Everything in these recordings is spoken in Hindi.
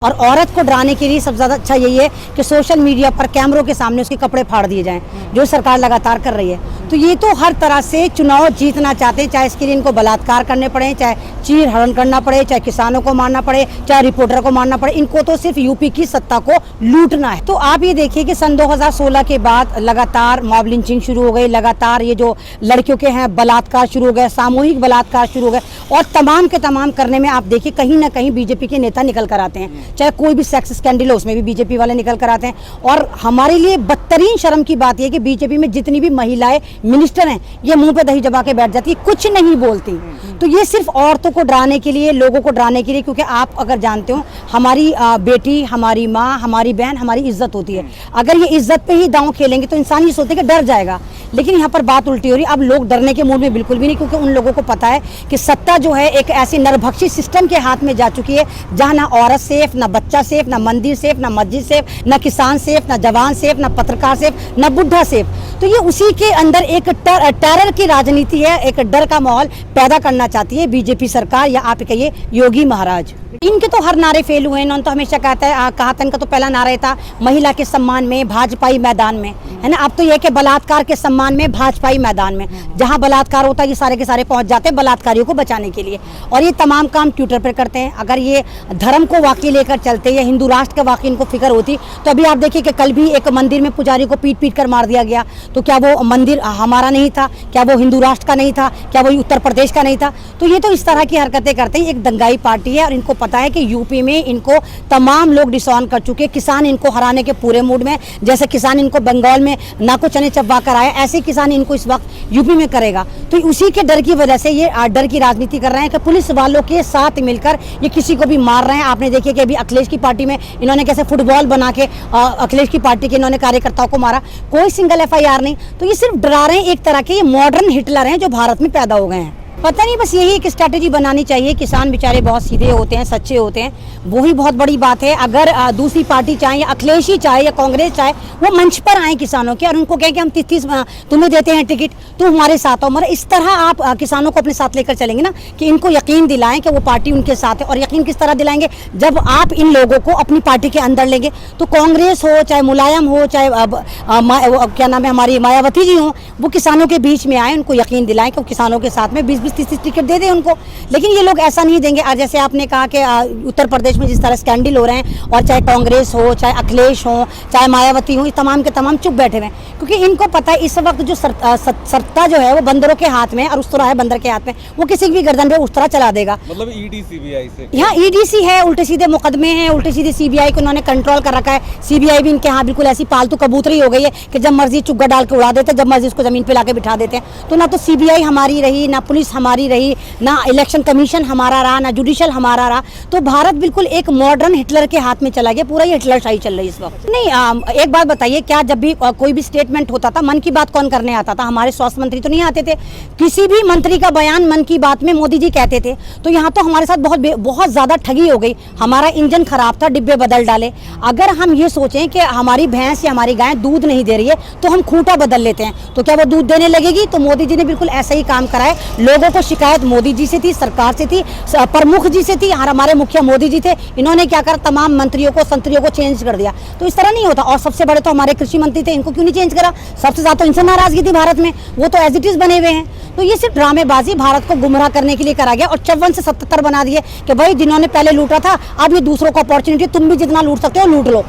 और औरत को डराने के लिए सबसे ज्यादा अच्छा यही है कि सोशल मीडिया पर कैमरों के सामने उसके कपड़े फाड़ दिए जाएं, जो सरकार लगातार कर रही है। तो ये तो हर तरह से चुनाव जीतना चाहते हैं, चाहे इसके लिए इनको बलात्कार करने पड़े, चाहे चीर हरण करना पड़े, चाहे किसानों को मारना पड़े, चाहे रिपोर्टर को मारना पड़े। इनको तो सिर्फ यूपी की सत्ता को लूटना है। तो आप ये देखिए कि सन 2016 के बाद लगातार मॉब लिंचिंग शुरू हो गई, लगातार ये जो लड़कियों के हैं बलात्कार शुरू हो गए, सामूहिक बलात्कार शुरू हो गए, और तमाम के तमाम करने में आप देखिए कहीं ना कहीं बीजेपी के नेता निकल कर आते हैं। चाहे कोई भी सेक्स स्कैंडल हो उसमें भी बीजेपी वाले निकल कर आते हैं। और हमारे लिए बदतरीन शर्म की बात यह है कि बीजेपी में जितनी भी महिलाएं मिनिस्टर हैं, ये मुंह पे दही जमा के बैठ जाती है, कुछ नहीं बोलती। तो ये सिर्फ औरतों को डराने के लिए, लोगों को डराने के लिए, क्योंकि आप अगर जानते हो हमारी बेटी, हमारी माँ, हमारी बहन, हमारी इज्जत होती है। अगर ये इज्जत पे ही दांव खेलेंगे तो इंसान ये सोचते कि डर जाएगा, लेकिन यहाँ पर बात उल्टी हो रही है। अब लोग डरने के मूड में बिल्कुल भी नहीं, क्योंकि उन लोगों को पता है कि सत्ता जो है एक ऐसी नरभक्षी सिस्टम के हाथ में जा चुकी है, जहाँ ना औरत सेफ, ना बच्चा सेफ, ना मंदिर सेफ, ना मस्जिद सेफ, ना किसान सेफ, ना जवान सेफ, ना पत्रकार सेफ, ना बुढ़ा सेफ। तो ये उसी के अंदर एक टेरर की राजनीति है, एक डर का माहौल पैदा करना चाहती है बीजेपी सरकार, या आप कहिए योगी महाराज। इनके तो हर नारे फेल हुए। इन्होंने तो हमेशा कहा था, इनका तो पहला नारा था महिला के सम्मान में भाजपाई मैदान में, है ना। अब तो यह कि बलात्कार के सम्मान में भाजपाई मैदान में, जहां बलात्कार होता है ये सारे के सारे पहुंच जाते हैं बलात्कारियों को बचाने के लिए, और ये तमाम काम ट्विटर पर करते हैं। अगर ये धर्म को वाकई लेकर चलते या हिंदू राष्ट्र का वाकई इनको फिक्र होती, तो अभी आप देखिए कि कल भी एक मंदिर में पुजारी को पीट पीट कर मार दिया गया। तो क्या वो मंदिर हमारा नहीं था? क्या वो हिंदू राष्ट्र का नहीं था? क्या वो उत्तर प्रदेश का नहीं था? तो ये तो इस तरह की हरकतें करते हैं। एक दंगाई पार्टी है, और इनको पता है कि यूपी में इनको तमाम लोग डिसऑन कर चुके हैं। किसान इनको हराने के पूरे मूड में, जैसे किसान इनको बंगाल में नाको चने चबा कर आया, ऐसे किसान इनको इस वक्त यूपी में करेगा। तो उसी के डर की वजह से ये डर की राजनीति कर रहे हैं कि पुलिस वालों के साथ मिलकर ये किसी को भी मार रहे हैं। आपने देखिए कि अभी अखिलेश की पार्टी में इन्होंने कैसे फुटबॉल बना के अखिलेश की पार्टी के इन्होंने कार्यकर्ताओं को मारा, कोई सिंगल FIR नहीं। तो ये सिर्फ डरा रहे हैं, एक तरह के ये मॉडर्न हिटलर हैं जो भारत में पैदा हो गए हैं। पता नहीं, बस यही एक स्ट्रैटेजी बनानी चाहिए। किसान बेचारे बहुत सीधे होते हैं, सच्चे होते हैं, वही बहुत बड़ी बात है। अगर दूसरी पार्टी चाहे, या अखिलेश ही चाहे, या कांग्रेस चाहे, वो मंच पर आए किसानों के और उनको कहें कि हम 33 तुम्हें देते हैं टिकट, तो हमारे साथ हो। मगर इस तरह आप किसानों को अपने साथ लेकर चलेंगे ना, कि इनको यकीन दिलाएं कि वो पार्टी उनके साथ है। और यकीन किस तरह दिलाएंगे? जब आप इन लोगों को अपनी पार्टी के अंदर लेंगे। तो कांग्रेस हो, चाहे मुलायम हो, चाहे क्या नाम है हमारी मायावती जी हो, वो किसानों के बीच में आए, उनको यकीन दिलाएं कि वो किसानों के साथ में 20-20, 30-30 टिकट दे दें उनको। लेकिन ये लोग ऐसा नहीं देंगे। आज जैसे आपने कहा कि उत्तर प्रदेश में जिस तरह स्कैंडल हो रहे हैं, और चाहे कांग्रेस हो, चाहे अखिलेश हो, चाहे मायावती हो, तमाम के तमाम चुप बैठे हुए हैं, क्योंकि इनको पता है इस वक्त जो सत्ता जो है वो बंदरों के हाथ में, और उस तरह है बंदर के हाथ में, वो किसी भी गर्दन पे उस तरह चला देगा। मतलब ईडी सीबीआई से, यहाँ EDC है, उल्टे सीधे मुकदमे हैं, उल्टे सीधे CBI को उन्होंने कंट्रोल कर रखा है। CBI भी इनके यहाँ बिल्कुल ऐसी पालतू कबूतरी हो गई है कि जब मर्जी चुग्गा डाल के उड़ा देते हैं, जब मर्जी उसको जमीन पे लाके बिठा देते हैं। तो ना तो CBI हमारी रही, ना पुलिस हमारी रही, ना इलेक्शन कमीशन हमारा रहा, ना जुडिशल हमारा रहा। तो भारत बिल्कुल एक मॉडर्न हिटलर के हाथ में चला गया। पूरा ये हिटलर शाही चल रही है इस वक्त। नहीं, एक बात बताइए, क्या जब भी कोई भी स्टेटमेंट होता था, मन की बात कौन करने आता था? हमारे स्वास्थ्य मंत्री तो नहीं आते थे। किसी भी मंत्री का बयान मन की बात में मोदी जी कहते थे। तो यहाँ तो हमारे साथ बहुत ज्यादा ठगी हो गई। हमारा इंजन खराब था, डिब्बे बदल डाले। अगर हम ये सोचें कि हमारी भैंस या हमारी गाय दूध नहीं दे रही है, तो हम खूंटा बदल लेते हैं, तो क्या वो दूध देने लगेगी? तो मोदी जी ने बिल्कुल ऐसा ही काम करा है। लोगों को शिकायत मोदी जी से थी, सरकार से थी, प्रमुख जी से थी, हमारे मुखिया मोदी जी थे। इन्होंने क्या करा? तमाम मंत्रियों को, संतरियों को चेंज कर दिया। तो इस तरह नहीं होता। और सबसे बड़े तो हमारे कृषि मंत्री थे, इनको क्यों नहीं चेंज करा? सबसे ज्यादा तो इनसे नाराजगी थी भारत में, वो तो एज इट इज बने हुए हैं। तो ये सिर्फ ड्रामेबाजी भारत को गुमराह करने के लिए करा गया, और 54 से 77 बना दिए कि भाई जिन्होंने पहले लूटा था, अब ये दूसरों को अपॉर्चुनिटी, तुम भी जितना लूट सकते हो लूट लो।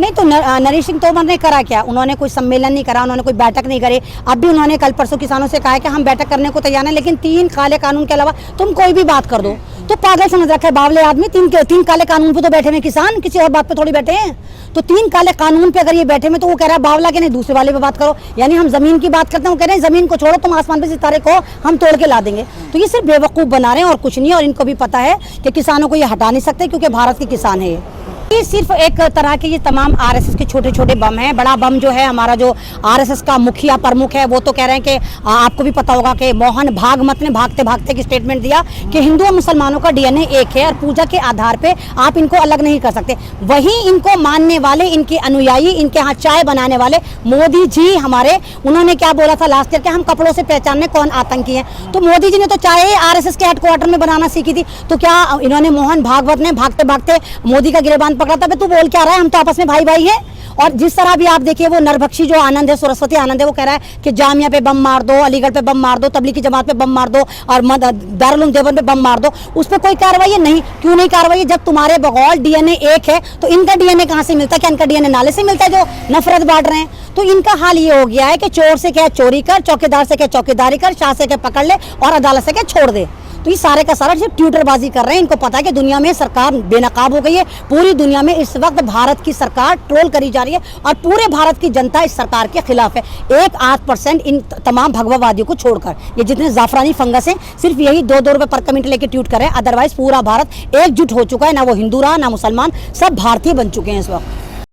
नहीं तो नरेश सिंह तोमर ने करा क्या? उन्होंने कोई सम्मेलन नहीं करा, उन्होंने कोई बैठक नहीं करी। अब भी उन्होंने कल परसों किसानों से कहा है कि हम बैठक करने को तैयार हैं, लेकिन 3 काले कानून के अलावा तुम कोई भी बात कर दो। तो पागल समझ रखा है बावले आदमी। 3 काले कानून पे तो बैठे हुए किसान, किसी और बात पे थोड़ी बैठे हैं। तो 3 काले कानून पे अगर ये बैठे हुए, तो वो कह रहा है बावला के नहीं, दूसरे वाले पे बात करो। यानी हम जमीन की बात करते हैं, वो कह रहे हैं जमीन को छोड़ो, तुम आसमान पे सितारे को हम तोड़ के ला देंगे। तो ये सिर्फ बेवकूफ बना रहे हैं और कुछ नहीं। और इनको भी पता है कि किसानों को ये हटा नहीं सकते, क्योंकि भारत के किसान है ये। ये सिर्फ एक तरह के ये तमाम आरएसएस के छोटे छोटे बम हैं। बड़ा बम जो है हमारा जो आरएसएस का मुखिया प्रमुख है वो तो कह रहे हैं कि आपको भी पता होगा कि मोहन भागवत ने भागते भागते एक स्टेटमेंट दिया कि हिंदू और मुसलमानों का डीएनए एक है और पूजा के आधार पे आप इनको अलग नहीं कर सकते। वहीं इनको मानने वाले, इनके अनुयायी, इनके यहाँ चाय बनाने वाले मोदी जी हमारे, उन्होंने क्या बोला था लास्ट ईयर कि हम कपड़ों से पहचानने कौन आतंकी है। तो मोदी जी ने तो चाय आरएसएस के हेडक्वार्टर में बनाना सीखी थी, तो क्या इन्होंने मोहन भागवत ने भागते भागते मोदी का गिरबान पकड़ा था, तू बोल क्या रहा है, हम तो आपस में भाई भाई है। और जिस तरह भी आप देखिए वो नरभक्षी जो आनंद है, सरस्वती आनंद है, वो कह रहा है कि जामिया पे बम मार दो, अलीगढ़ पे बम मार दो, तबलीग की जमात पे बम मार दो और दारुल उलूम देवबंद पे बम मार दो। उस पर कोई कार्रवाई है नहीं। क्यों नहीं कार्रवाई? जब तुम्हारे बगौल डीएनए एक है तो इनका डीएनए कहाँ से मिलता है? क्या इनका डीएनए नाले से मिलता है जो नफरत बांट रहे हैं? तो इनका हाल ये हो गया है कि चोर से क्या चोरी कर, चौकीदार से क्या चौकीदारी कर, शाह से क्या पकड़ ले और अदालत से क्या छोड़ दे। तो ये सारे का सारा सिर्फ ट्विटरबाजी कर रहे हैं। इनको पता है कि दुनिया में सरकार बेनकाब हो गई है। पूरी दुनिया में इस वक्त भारत की सरकार ट्रोल करी जा रही है और पूरे भारत की जनता इस सरकार के खिलाफ है। 1-8% इन तमाम भगवावादियों को छोड़कर, ये जितने जाफरानी फंगस हैं, सिर्फ यही 2-2 रुपए पर कमेंट लेके ट्वीट कर रहे हैं। अदरवाइज पूरा भारत एकजुट हो चुका है। ना वो हिंदू रहा ना मुसलमान, सब भारतीय बन चुके हैं इस वक्त।